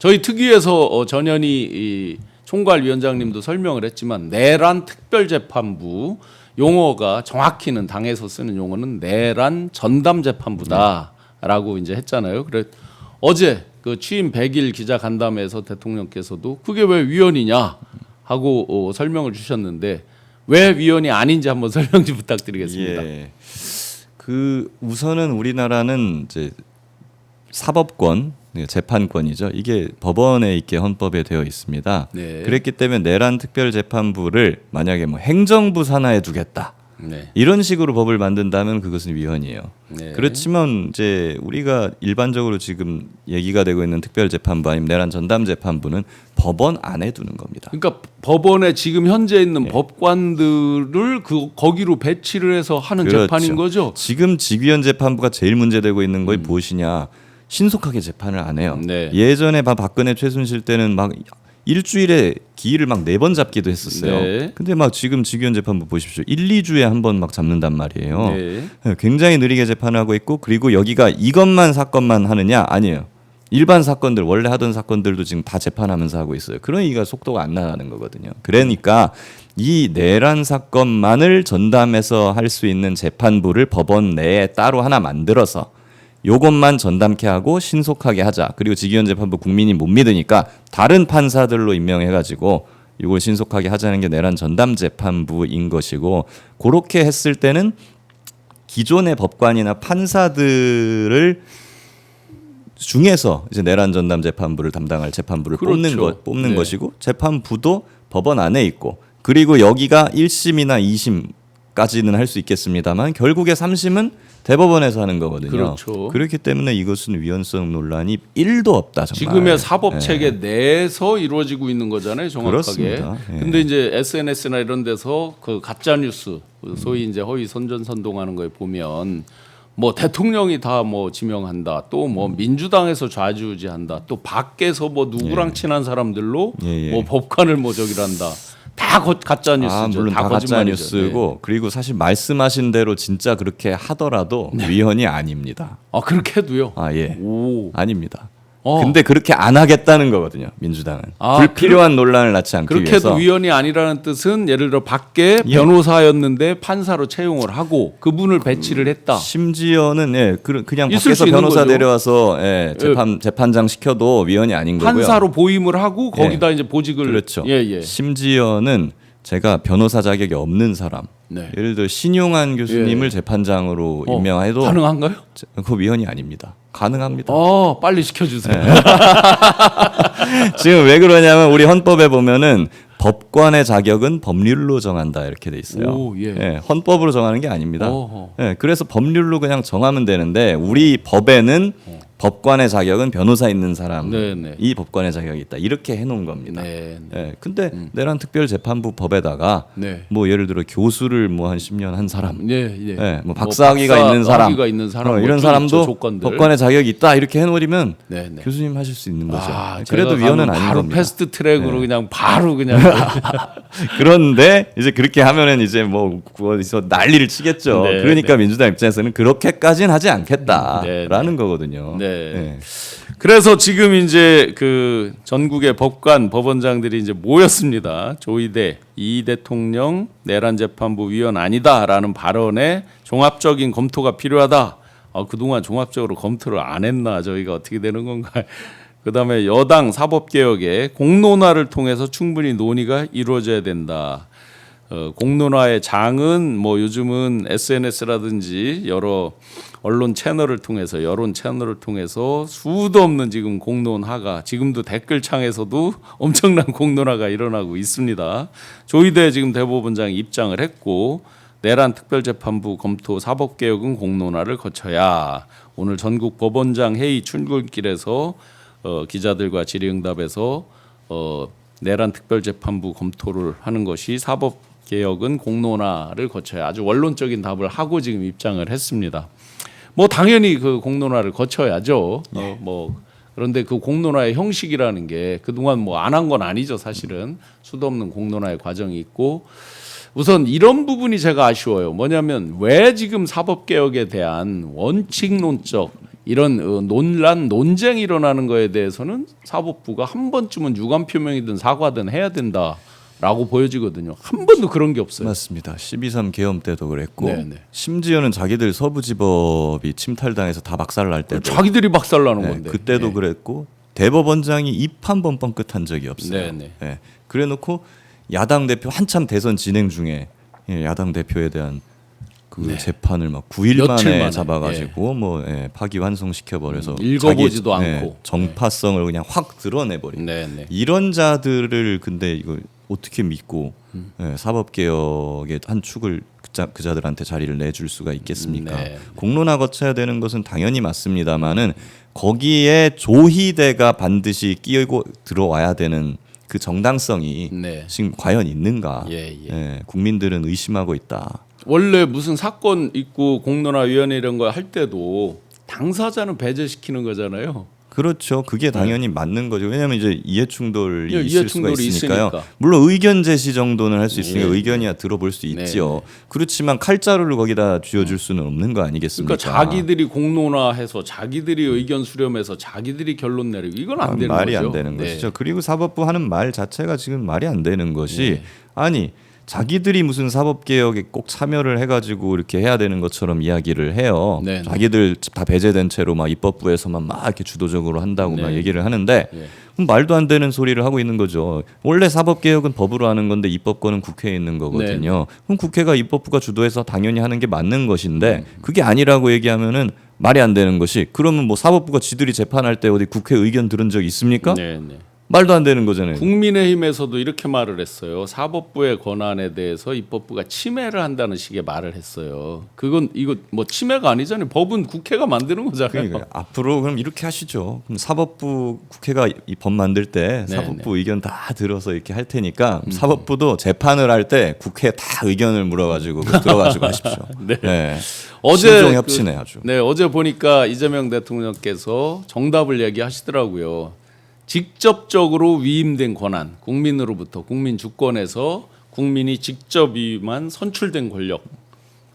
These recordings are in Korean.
저희 특위에서 전현희 이 총괄위원장님도 설명을 했지만 내란 특별재판부 용어가 정확히는 당에서 쓰는 용어는 내란 전담재판부다라고 이제 했잖아요. 그래 어제 그 취임 100일 기자 간담회에서 대통령께서도 그게 왜 위헌이냐 하고 설명을 주셨는데 왜 위헌이 아닌지 한번 설명 좀 부탁드리겠습니다. 예. 그 우선은 우리나라는 이제 사법권, 재판권이죠. 이게 법원에 있게 헌법에 되어 있습니다. 네. 그랬기 때문에 내란 특별재판부를 만약에 뭐 행정부 산하에 두겠다. 네. 이런 식으로 법을 만든다면 그것은 위헌이에요. 네. 그렇지만 이제 우리가 일반적으로 지금 얘기가 되고 있는 특별재판부 아니면 내란 전담재판부는 법원 안에 두는 겁니다. 그러니까 법원에 지금 현재 있는 법관들을 거기로 배치를 해서 하는 그렇죠. 재판인 거죠. 지금 직위원 재판부가 제일 문제되고 있는 거이 무엇이냐? 신속하게 재판을 안 해요. 네. 예전에 박근혜 최순실 때는 막 일주일에 기일을 막 4번 잡기도 했었어요. 네. 근데 막 지금 직위원 재판부 보십시오. 1, 2주에 한 번 막 잡는단 말이에요. 네. 굉장히 느리게 재판하고 있고 그리고 여기가 이것만 사건만 하느냐? 아니에요. 일반 사건들 원래 하던 사건들도 지금 다 재판하면서 하고 있어요. 그러니까 속도가 안 나가는 거거든요. 그러니까 이 내란 사건만을 전담해서 할 수 있는 재판부를 법원 내에 따로 하나 만들어서 요것만 전담케 하고 신속하게 하자. 그리고 직위원 재판부 국민이 못 믿으니까 다른 판사들로 임명해가지고 이걸 신속하게 하자는 게 내란 전담 재판부인 것이고 그렇게 했을 때는 기존의 법관이나 판사들을 중에서 이제 내란 전담 재판부를 담당할 재판부를 그렇죠. 뽑는 네. 것이고 재판부도 법원 안에 있고 그리고 여기가 1심이나 2심까지는 할 수 있겠습니다만 결국에 3심은 대법원에서 하는 거거든요. 그렇죠. 그렇기 때문에 이것은 위헌성 논란이 1도 없다. 정말. 지금의 사법 체계 내에서 이루어지고 있는 거잖아요, 정확하게. 그렇습니다. 예. 근데 이제 SNS나 이런 데서 그 가짜 뉴스, 소위 이제 허위 선전선동하는 거에 보면 뭐 대통령이 다 뭐 지명한다, 또 뭐 민주당에서 좌지우지한다, 또 밖에서 뭐 누구랑 친한 사람들로 예. 뭐 법관을 뭐 저기란다. 다 가짜 뉴스죠. 물론 다 가짜 거짓말이죠. 뉴스고 네. 그리고 사실 말씀하신 대로 진짜 그렇게 하더라도 위헌이 아닙니다. 아 그렇게 해도요. 예. 오. 아닙니다. 어. 근데 그렇게 안 하겠다는 거거든요. 민주당은 아, 불필요한 논란을 낳지 않기 그렇게 위해서. 해도 위헌이 아니라는 뜻은 예를 들어 밖에 변호사였는데 판사로 채용을 하고 그분을 배치를 했다. 심지어는 그냥 있을 수 밖에서 있는 변호사 거죠. 내려와서 재판장 시켜도 위헌이 아닌 거고요. 판사로 보임을 하고 거기다 이제 보직을 그렇죠. 예. 심지어는 제가 변호사 자격이 없는 사람, 네. 예를 들어 신용한 교수님을 재판장으로 임명해도 가능한가요? 그거 위헌이 아닙니다. 가능합니다. 빨리 시켜주세요. 지금 왜 그러냐면 우리 헌법에 보면은 법관의 자격은 법률로 정한다 이렇게 돼 있어요. 오, 예. 헌법으로 정하는 게 아닙니다. 어허. 그래서 법률로 그냥 정하면 되는데 우리 법에는 법관의 자격은 변호사 있는 사람, 네네. 이 법관의 자격이 있다 이렇게 해놓은 겁니다. 네. 근데 내란 특별재판부 법에다가 네. 뭐 예를 들어 교수를 뭐 한 10년 한 사람, 예. 뭐 박사학위가 있는 사람, 뭐 이런 쭉 사람도 있죠, 조건들. 법관의 자격이 있다 이렇게 해놓으면 네. 교수님 하실 수 있는 거죠. 제가 그래도 가면 위헌은 아닌 바로 겁니다. 패스트 트랙으로 그냥 바로 그냥 그런데 이제 그렇게 하면은 이제 뭐 어디서 난리를 치겠죠. 네, 그러니까 민주당 입장에서는 그렇게까지는 하지 않겠다라는 네. 거거든요. 네. 그래서 지금 이제 그 전국의 법관, 법원장들이 이제 모였습니다. 조희대 이 대통령 내란 재판부 위헌 아니다라는 발언에 종합적인 검토가 필요하다. 그동안 종합적으로 검토를 안 했나 저희가 어떻게 되는 건가. 그다음에 여당 사법개혁에 공론화를 통해서 충분히 논의가 이루어져야 된다. 공론화의 장은 뭐 요즘은 SNS라든지 여러 언론 채널을 통해서 여론 채널을 통해서 수도 없는 지금 공론화가 지금도 댓글창에서도 엄청난 공론화가 일어나고 있습니다. 조희대 지금 대법원장이 입장을 했고 내란 특별재판부 검토 사법개혁은 공론화를 거쳐야 오늘 전국 법원장 회의 출근길에서 기자들과 질의응답에서 내란 특별재판부 검토를 하는 것이 사법개혁은 공론화를 거쳐야 아주 원론적인 답을 하고 지금 입장을 했습니다. 뭐 당연히 그 공론화를 거쳐야죠. 뭐 그런데 그 공론화의 형식이라는 게 그동안 뭐 안 한 건 아니죠. 사실은 수도 없는 공론화의 과정이 있고 우선 이런 부분이 제가 아쉬워요. 뭐냐면 왜 지금 사법개혁에 대한 원칙론적 이런 논란, 논쟁이 일어나는 거에 대해서는 사법부가 한 번쯤은 유감 표명이든 사과든 해야 된다라고 보여지거든요. 한 번도 그런 게 없어요. 맞습니다. 12.3 계엄 때도 그랬고 네네. 심지어는 자기들 서부지법이 침탈당해서 다 박살날 때도 자기들이 박살나는 네, 건데. 그때도 네. 그랬고 대법원장이 입 한 번 뻥끗한 적이 없어요. 네네. 예. 그래놓고 야당 대표 한참 대선 진행 중에 야당 대표에 대한 그 재판을 막 9일 며칠 만에 만에. 잡아가지고 뭐 파기환송시켜 버려서 읽어보지도 않고. 정파성을 그냥 확 드러내버린 네네. 이런 자들을 근데 이거 어떻게 믿고 사법개혁의 한 축을 그자들한테 자리를 내줄 수가 있겠습니까? 네. 공론화 거쳐야 되는 것은 당연히 맞습니다만은 거기에 조희대가 반드시 끼고 들어와야 되는 그 정당성이 네. 지금 과연 있는가? 예, 예. 국민들은 의심하고 있다. 원래 무슨 사건 있고 공론화위원회 이런 거 할 때도 당사자는 배제시키는 거잖아요. 그렇죠. 그게 당연히 맞는 거죠. 왜냐하면 이제 이해충돌이 예, 있을 수가 이해충돌이 있으니까요. 있으니까. 물론 의견 제시 정도는 할 수 있으니까 예. 의견이야 들어볼 수 네, 있죠. 그렇지만 칼자루를 거기다 쥐어줄 수는 없는 거 아니겠습니까? 그러니까 자기들이 공론화해서 자기들이 의견 수렴해서 자기들이 결론 내리고 이건 안 되는 말이 거죠. 안 되는 네. 것이죠. 그리고 사법부 하는 말 자체가 지금 말이 안 되는 것이 네. 아니 자기들이 무슨 사법개혁에 꼭 참여를 해가지고 이렇게 해야 되는 것처럼 이야기를 해요. 네, 네. 자기들 다 배제된 채로 막 입법부에서만 막 이렇게 주도적으로 한다고 막 네. 얘기를 하는데 네. 그럼 말도 안 되는 소리를 하고 있는 거죠. 원래 사법개혁은 법으로 하는 건데 입법권은 국회에 있는 거거든요. 그럼 국회가 입법부가 주도해서 당연히 하는 게 맞는 것인데 그게 아니라고 얘기하면은 말이 안 되는 것이 그러면 뭐 사법부가 지들이 재판할 때 어디 국회 의견 들은 적 있습니까? 네, 네. 말도 안 되는 거잖아요. 국민의힘에서도 이렇게 말을 했어요. 사법부의 권한에 대해서 입법부가 침해를 한다는 식의 말을 했어요. 그건 이거 뭐 침해가 아니잖아요. 법은 국회가 만드는 거잖아요. 그러니까 앞으로 그럼 이렇게 하시죠. 그럼 사법부 국회가 이 법 만들 때 네, 사법부 의견 다 들어서 이렇게 할 테니까 사법부도 재판을 할 때 국회에 다 의견을 물어가지고 들어가지고 하십시오. 네. 신종 협치네 아주. 네, 어제 보니까 이재명 대통령께서 정답을 얘기하시더라고요. 직접적으로 위임된 권한, 국민으로부터 국민 주권에서 국민이 직접 위임한 선출된 권력,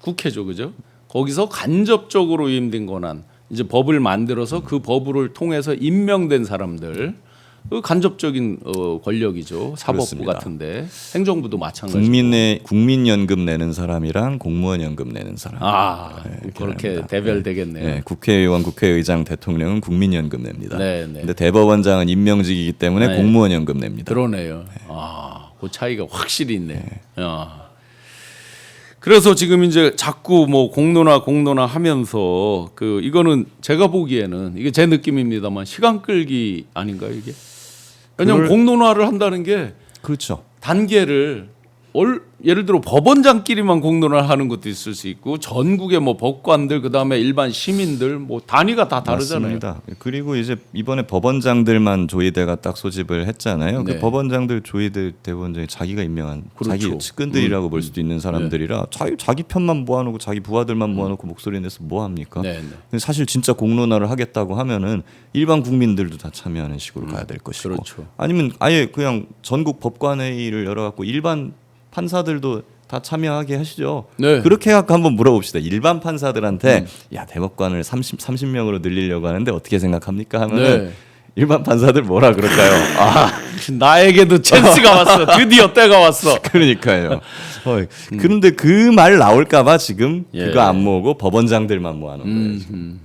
국회죠, 그죠? 거기서 간접적으로 위임된 권한, 이제 법을 만들어서 그 법을 통해서 임명된 사람들, 그 간접적인 권력이죠. 사법부 그렇습니다. 같은데 행정부도 마찬가지고. 국민연금 내는 사람이랑 공무원연금 내는 사람. 그렇게 합니다. 대별되겠네요. 네, 국회의원, 국회의장, 대통령은 국민연금 냅니다. 네, 네. 근데 대법원장은 임명직이기 때문에 네. 공무원연금 냅니다. 그러네요. 그 차이가 확실히 있네. 그래서 지금 이제 자꾸 뭐 공론화 하면서 그 이거는 제가 보기에는 이게 제 느낌입니다만 시간 끌기 아닌가요 이게? 왜냐하면 공론화를 한다는 게 그렇죠. 단계를 예를 들어 법원장끼리만 공론화를 하는 것도 있을 수 있고 전국의 뭐 법관들 그다음에 일반 시민들 뭐 단위가 다 다르잖아요. 맞습니다. 그리고 이제 이번에 법원장들만 조희대가 딱 소집을 했잖아요. 네. 그 법원장들 조희대 대법원장이 자기가 임명한 그렇죠. 자기 측근들이라고 볼 수도 있는 사람들이라 자기 편만 모아놓고 자기 부하들만 모아놓고 목소리 내서 뭐 합니까? 네, 네. 근데 사실 진짜 공론화를 하겠다고 하면은 일반 국민들도 다 참여하는 식으로 가야 될 것이고 그렇죠. 아니면 아예 그냥 전국 법관회의를 열어갖고 일반 판사들도 다 참여하게 하시죠. 네. 그렇게 해갖고 한번 물어봅시다. 일반 판사들한테 야 대법관을 30명으로 늘리려고 하는데 어떻게 생각합니까? 하면은 네. 일반 판사들 뭐라 그럴까요? 나에게도 찬스가 왔어. 드디어 때가 왔어. 그러니까요. 그런데 그 말 나올까봐 지금 예. 그거 안 모으고 법원장들만 모아놓은 거예요. 지금.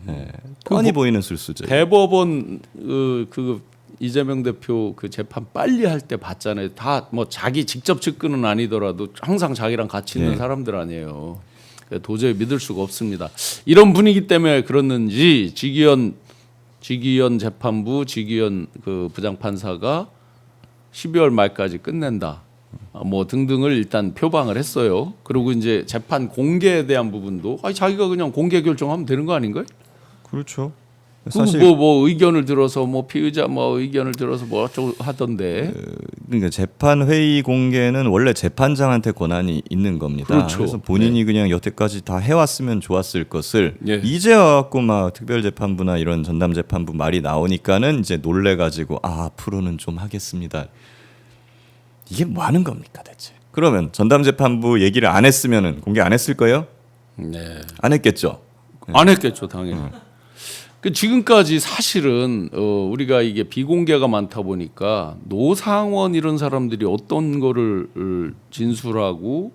뻔히 보이는 술수죠. 대법원 그 이재명 대표 그 재판 빨리 할 때 봤잖아요. 다 뭐 자기 직접 측근은 아니더라도 항상 자기랑 같이 있는 네. 사람들 아니에요. 도저히 믿을 수가 없습니다. 이런 분위기 때문에 그렇는지 지기현 재판부 지기현 그 부장판사가 12월 말까지 끝낸다. 뭐 등등을 일단 표방을 했어요. 그리고 이제 재판 공개에 대한 부분도 자기가 그냥 공개 결정하면 되는 거 아닌가요? 그렇죠. 사실 뭐 의견을 들어서 뭐 피의자 뭐 의견을 들어서 뭐 어쩌고 하던데. 그러니까 재판 회의 공개는 원래 재판장한테 권한이 있는 겁니다. 그렇죠. 그래서 본인이 그냥 여태까지 다 해왔으면 좋았을 것을 예. 이제 와갖고 막 특별재판부나 이런 전담재판부 말이 나오니까는 이제 놀래가지고 앞으로는 좀 하겠습니다. 이게 뭐 하는 겁니까 대체? 그러면 전담재판부 얘기를 안 했으면은 공개 안 했을 거예요? 네. 안 했겠죠. 안 했겠죠 당연히. 그 지금까지 사실은 우리가 이게 비공개가 많다 보니까 노상원 이런 사람들이 어떤 거를 진술하고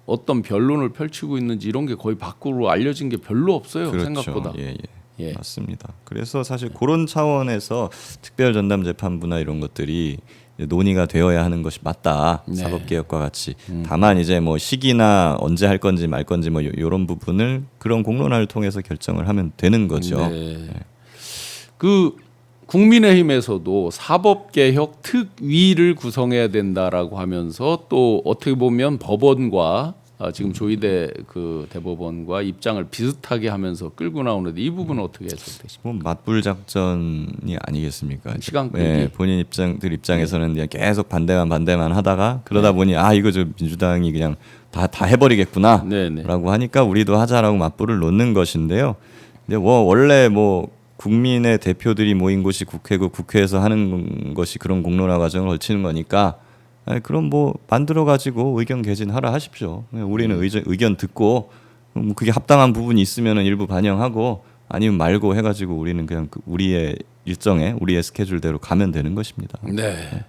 어떤 변론을 펼치고 있는지 이런 게 거의 밖으로 알려진 게 별로 없어요. 그렇죠. 생각보다. 예, 예. 예. 맞습니다. 그래서 사실 그런 차원에서 특별 전담 재판부나 이런 것들이 이제 논의가 되어야 하는 것이 맞다. 네. 사법개혁과 같이. 다만 이제 뭐 시기나 언제 할 건지 말 건지 뭐 이런 부분을 그런 공론화를 통해서 결정을 하면 되는 거죠. 네. 그 국민의힘에서도 사법개혁 특위를 구성해야 된다라고 하면서 또 어떻게 보면 법원과 지금 조희대 그 대법원과 입장을 비슷하게 하면서 끌고 나오는데 이 부분은 어떻게 해석되십니까? 뭐 맞불 작전이 아니겠습니까? 시간 끌기. 예, 본인 입장에서는 그냥 계속 반대만 하다가 그러다 보니 아 이거 저 민주당이 그냥 다 해버리겠구나라고 네네. 하니까 우리도 하자라고 맞불을 놓는 것인데요. 근데 뭐 원래 뭐 국민의 대표들이 모인 곳이 국회고 국회에서 하는 것이 그런 공론화 과정을 거치는 거니까 그럼 뭐 만들어 가지고 의견 개진하라 하십시오. 우리는 의견 듣고 그게 합당한 부분이 있으면은 일부 반영하고 아니면 말고 해가지고 우리는 그냥 우리의 일정에 우리의 스케줄대로 가면 되는 것입니다. 네.